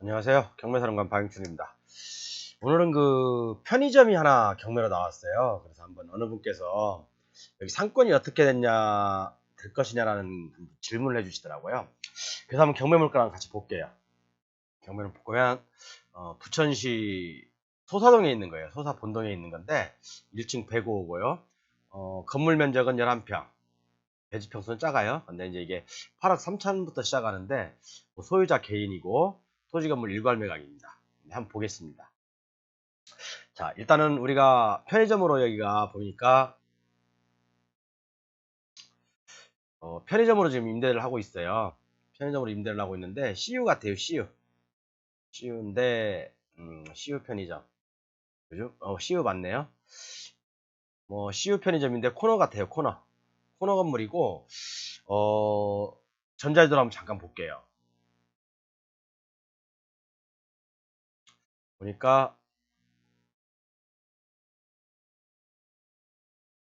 안녕하세요. 경매사령관 박영춘입니다. 오늘은 그 편의점이 하나 경매로 나왔어요. 그래서 한번 어느 분께서 여기 상권이 어떻게 될 것이냐라는 질문을 해주시더라고요. 그래서 한번 경매 물가랑 같이 볼게요. 경매를 보면 부천시 소사동에 있는 거예요. 소사 본동에 있는 건데 1층 105호고요. 건물 면적은 11평. 대지 평수는 작아요. 근데 이제 이게 8억 3천부터 시작하는데 소유자 개인이고 토지 건물 일괄 매각입니다. 한번 보겠습니다. 자, 일단은 우리가 편의점으로 여기가 보니까 편의점으로 지금 임대를 하고 있어요. 편의점으로 임대를 하고 있는데 CU 같아요. CU인데 CU 편의점. 그죠? CU 맞네요. 뭐 CU 편의점인데 코너 같아요. 코너 건물이고 전자지도로 한번 잠깐 볼게요. 보니까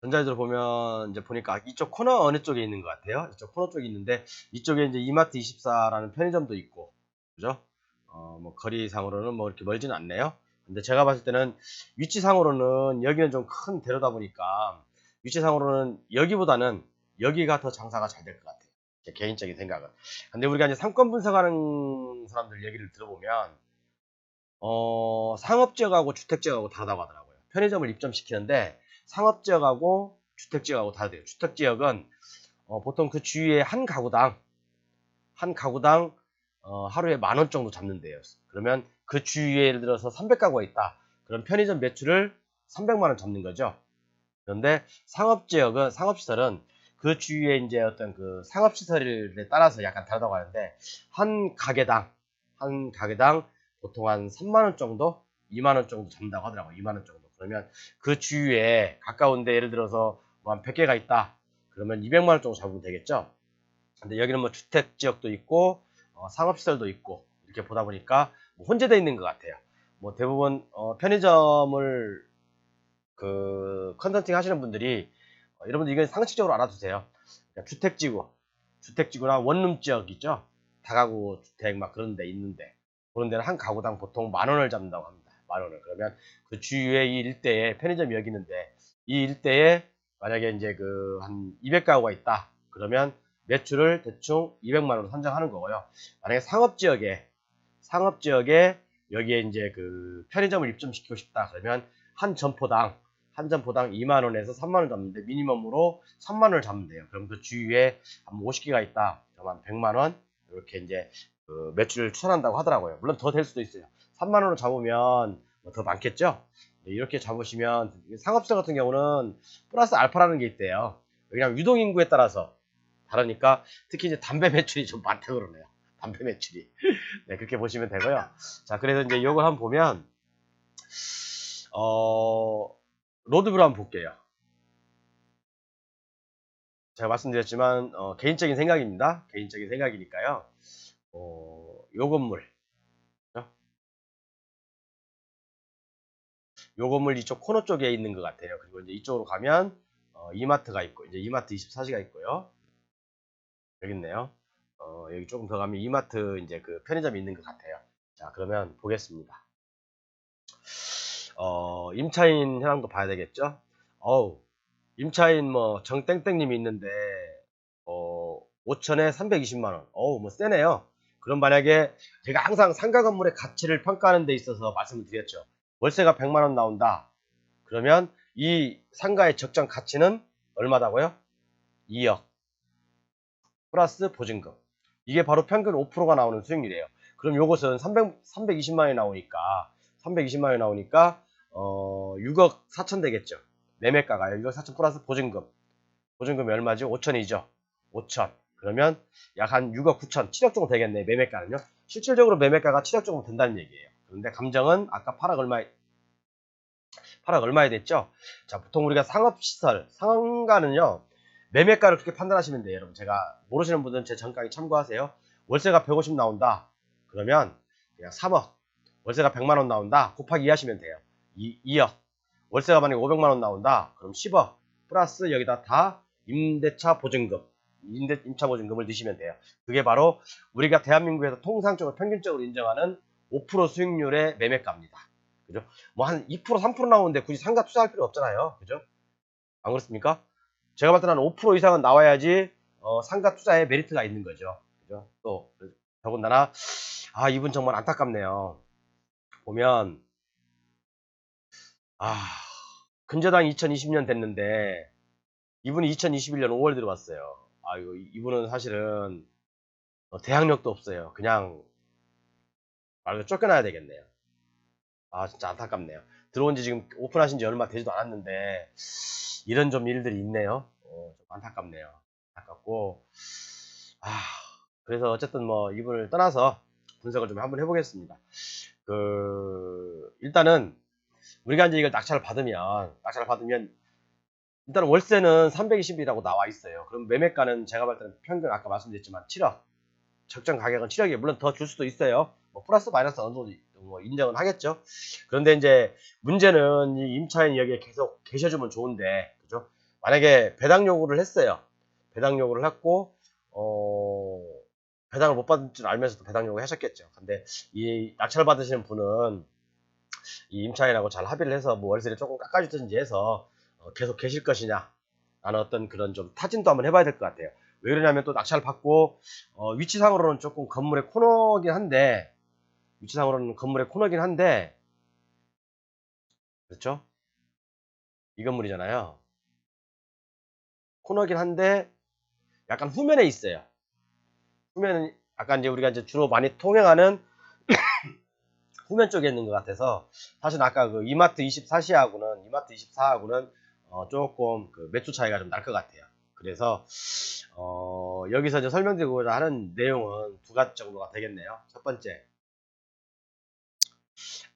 전자지도로 보면 이제 보니까 이쪽 코너 어느 쪽에 있는 것 같아요. 이쪽 코너 쪽에 있는데 이쪽에 이제 이마트24라는 편의점도 있고, 그죠? 뭐 거리상으로는 뭐 이렇게 멀지는 않네요. 근데 제가 봤을 때는 위치상으로는 여기는 좀 큰 대로다 보니까 위치상으로는 여기보다는 여기가 더 장사가 잘 될 것 같아요. 제 개인적인 생각은. 근데 우리가 이제 상권 분석하는 사람들 얘기를 들어보면 상업지역하고 주택지역하고 다르다고 하더라고요. 편의점을 입점시키는데 상업지역하고 주택지역하고 다르대요. 주택지역은 보통 그 주위에 한 가구당 하루에 10,000원 정도 잡는데요. 그러면 그 주위에 예를 들어서 300가구가 있다. 그럼 편의점 매출을 300만 원 잡는 거죠. 그런데 상업시설은 그 주위에 이제 어떤 그 상업시설에 따라서 약간 다르다고 하는데 한 가게당 보통 한 3만 원 정도, 2만 원 정도 잡는다고 하더라고요. 2만 원 정도. 그러면 그 주위에 가까운데 예를 들어서 뭐 한 100개가 있다. 그러면 200만 원 정도 잡으면 되겠죠. 근데 여기는 뭐 주택 지역도 있고 상업시설도 있고 이렇게 보다 보니까 뭐 혼재되어 있는 것 같아요. 뭐 대부분 편의점을 그 컨설팅 하시는 분들이 여러분들 이건 상식적으로 알아두세요. 그러니까 주택지구나 원룸 지역 있죠. 다가구 주택 막 그런 데 있는데 그런 데는 한 가구당 보통 10,000원을 잡는다고 합니다. 10,000원을. 그러면 그 주위에 이 일대에 편의점이 여기 있는데 이 일대에 만약에 이제 그 한 200가구가 있다. 그러면 매출을 대충 200만 원으로 산정하는 거고요. 만약에 상업지역에 여기에 이제 그 편의점을 입점시키고 싶다. 그러면 한 점포당 2만 원에서 3만 원 잡는데 미니멈으로 3만 원을 잡으면 돼요. 그럼 그 주위에 한 50개가 있다. 그럼 한 100만 원 이렇게 이제 그 매출을 추산한다고 하더라고요. 물론 더 될 수도 있어요. 3만 원으로 잡으면 뭐더 많겠죠. 이렇게 잡으시면 상업시설 같은 경우는 플러스 알파라는 게 있대요. 그냥 유동인구에 따라서 다르니까 특히 이제 담배 매출이 좀 많다고 그러네요. 담배 매출이. 네, 그렇게 보시면 되고요. 자, 그래서 이제 이걸 한번 보면 로드뷰로 한번 볼게요. 제가 말씀드렸지만 개인적인 생각입니다. 개인적인 생각이니까요. 요 건물, 요 건물 이쪽 코너 쪽에 있는 것 같아요. 그리고 이제 이쪽으로 가면 이마트가 있고 이제 이마트 24시가 있고요. 여기 있네요. 여기 조금 더 가면 이마트 이제 그 편의점이 있는 것 같아요. 자, 그러면 보겠습니다. 임차인 현황도 봐야 되겠죠? 어우, 임차인 뭐 정땡땡님이 있는데 5천에 320만 원. 어우, 뭐 세네요. 그럼 만약에 제가 항상 상가 건물의 가치를 평가하는 데 있어서 말씀을 드렸죠. 월세가 100만 원 나온다. 그러면 이 상가의 적정 가치는 얼마다고요? 2억 플러스 보증금. 이게 바로 평균 5%가 나오는 수익률이에요. 그럼 요것은 320만 원이 나오니까 6억 4천 되겠죠. 매매가가 6억 4천 플러스 보증금. 보증금이 얼마죠? 5천이죠. 5천. 그러면 약 한 6억 9천, 7억 정도 되겠네. 매매가는요. 실질적으로 매매가가 7억 정도 된다는 얘기예요. 그런데 감정은 아까 8억 얼마에 됐죠? 자, 보통 우리가 상업시설, 상가는요. 매매가를 그렇게 판단하시면 돼요. 여러분 제가 모르시는 분들은 제 전 강의 참고하세요. 월세가 150 나온다. 그러면 그냥 3억. 월세가 100만 원 나온다. 곱하기 2 하시면 돼요. 2억. 월세가 만약에 500만 원 나온다. 그럼 10억. 플러스 여기다 다 임대차 보증금. 임차 보증금을 넣으시면 돼요. 그게 바로 우리가 대한민국에서 통상적으로 평균적으로 인정하는 5% 수익률의 매매가입니다. 그죠? 뭐 한 2%, 3% 나오는데 굳이 상가 투자할 필요 없잖아요. 그죠? 안 그렇습니까? 제가 봤을 때는 5% 이상은 나와야지 상가 투자에 메리트가 있는 거죠. 그죠? 또 더군다나 이분 정말 안타깝네요. 보면 근저당 2020년 됐는데 이분이 2021년 5월 들어왔어요. 이분은 사실은 대학력도 없어요. 그냥 말 그대로 쫓겨나야 되겠네요. 진짜 안타깝네요. 들어온 지 지금 오픈하신 지 얼마 되지도 않았는데 이런 좀 일들이 있네요. 좀 안타깝네요. 안타깝고 그래서 어쨌든 뭐 이분을 떠나서 분석을 좀 한번 해보겠습니다. 일단은 우리가 이제 이걸 낙찰을 받으면 일단 월세는 320이라고 나와 있어요. 그럼 매매가는 제가 봤을 때는 평균 아까 말씀드렸지만 7억. 적정 가격은 7억이 물론 더 줄 수도 있어요. 뭐 플러스 마이너스 어느 정도 뭐 인정은 하겠죠. 그런데 이제 문제는 이 임차인 여기에 계속 계셔주면 좋은데, 그죠? 만약에 배당 요구를 했어요. 배당 요구를 했고, 배당을 못 받을 줄 알면서도 배당 요구 하셨겠죠. 근데 이 낙찰 받으시는 분은 이 임차인하고 잘 합의를 해서 뭐 월세를 조금 깎아주든지 해서 계속 계실 것이냐 라는 어떤 그런 좀 타진도 한번 해봐야 될 것 같아요. 왜 그러냐면 또 낙찰 받고 위치상으로는 조금 건물의 코너긴 한데 그렇죠? 이 건물이잖아요. 코너긴 한데 약간 후면에 있어요. 후면은 약간 이제 우리가 이제 주로 많이 통행하는 후면 쪽에 있는 것 같아서 사실 아까 그 이마트 24하고는 조금 그 매출 차이가 좀 날 것 같아요. 그래서 여기서 이제 설명드리고자 하는 내용은 두 가지 정도가 되겠네요. 첫 번째,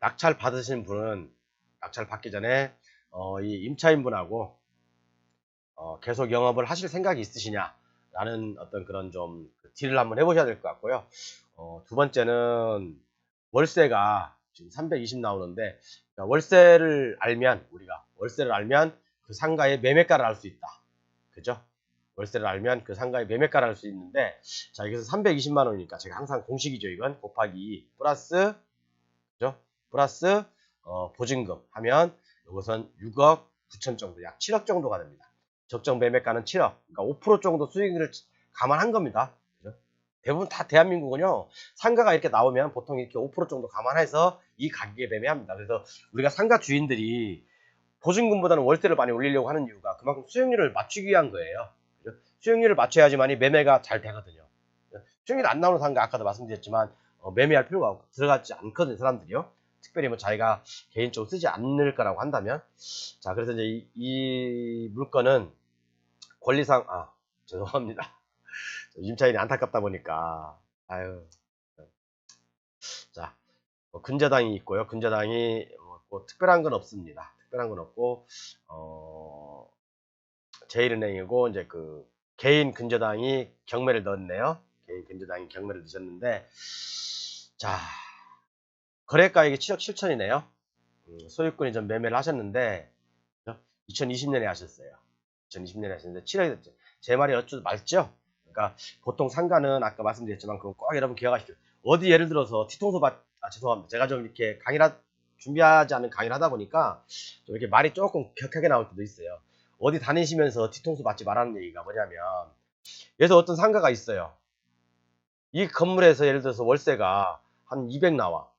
낙찰 받으신 분은 낙찰 받기 전에 이 임차인분하고 계속 영업을 하실 생각이 있으시냐라는 어떤 그런 좀 딜을 한번 해보셔야 될 것 같고요. 두 번째는 월세가 지금 320 나오는데 우리가 월세를 알면 그 상가의 매매가를 알 수 있다. 그죠? 월세를 알면 그 상가의 매매가를 알 수 있는데 자 여기서 320만 원이니까 제가 항상 공식이죠. 이건 곱하기 2 플러스 그죠? 플러스 보증금 하면 이것은 6억 9천 정도 약 7억 정도가 됩니다. 적정 매매가는 7억. 그러니까 5% 정도 수익률을 감안한 겁니다. 그죠? 대부분 다 대한민국은요. 상가가 이렇게 나오면 보통 이렇게 5% 정도 감안해서 이 가격에 매매합니다. 그래서 우리가 상가 주인들이 보증금보다는 월세를 많이 올리려고 하는 이유가 그만큼 수익률을 맞추기 위한 거예요. 그죠? 수익률을 맞춰야지만이 매매가 잘 되거든요. 수익률 안 나오는 상가 아까도 말씀드렸지만 매매할 필요가 들어가지 않거든요. 사람들이요. 특별히 뭐 자기가 개인적으로 쓰지 않을 거라고 한다면 자 그래서 이제 이 물건은 권리상 죄송합니다. 임차인이 안타깝다 보니까 자 근저당이 있고요. 근저당이 뭐 특별한 건 없습니다. 특별한 건 없고 제일은행이고 이제 그 개인 근저당이 경매를 넣었네요. 개인 근저당이 경매를 넣으셨는데 자 거래가액이 7억 7천이네요. 소유권이 좀 매매를 하셨는데 2020년에 하셨어요. 2020년에 하셨는데 7억 제 말이 어쩌 맞죠? 그러니까 보통 상가는 아까 말씀드렸지만 그건 꼭 여러분 기억하십시오. 어디 예를 들어서 뒤통수 죄송합니다. 제가 좀 이렇게 준비하지 않은 강의를 하다 보니까 좀 이렇게 말이 조금 격하게 나올 때도 있어요. 어디 다니시면서 뒤통수 맞지 말라는 얘기가 뭐냐면 그래서 어떤 상가가 있어요. 이 건물에서 예를 들어서 월세가 한 200 나와.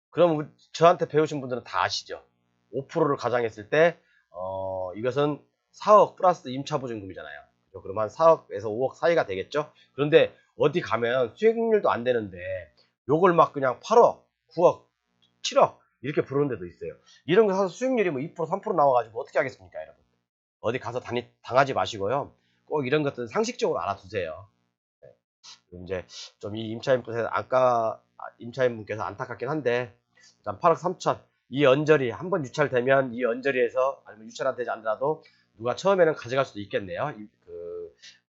그럼 저한테 배우신 분들은 다 아시죠? 5%를 가정했을 때 이것은 4억 플러스 임차보증금이잖아요. 그죠? 그럼 한 4억에서 5억 사이가 되겠죠? 그런데 어디 가면 수익률도 안 되는데 요걸 막 그냥 8억, 9억, 7억 이렇게 부르는 데도 있어요. 이런 거 사서 수익률이 뭐 2%, 3% 나와가지고 어떻게 하겠습니까, 여러분? 어디 가서 당하지 마시고요. 꼭 이런 것들은 상식적으로 알아두세요. 이제 좀 이 임차인분께서 아까 임차인분께서 안타깝긴 한데 일단 8억 3천 이 언저리 한번 유찰되면 이 언저리에서 아니면 유찰 되지 않더라도 누가 처음에는 가져갈 수도 있겠네요.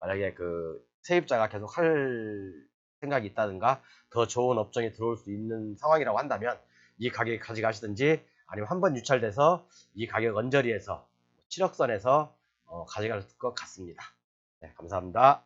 만약에 그 세입자가 계속 할 생각이 있다든가 더 좋은 업종에 들어올 수 있는 상황이라고 한다면 이 가격에 가져가시든지 아니면 한번 유찰돼서 이 가격 언저리에서 7억 선에서 가져갈 것 같습니다. 네, 감사합니다.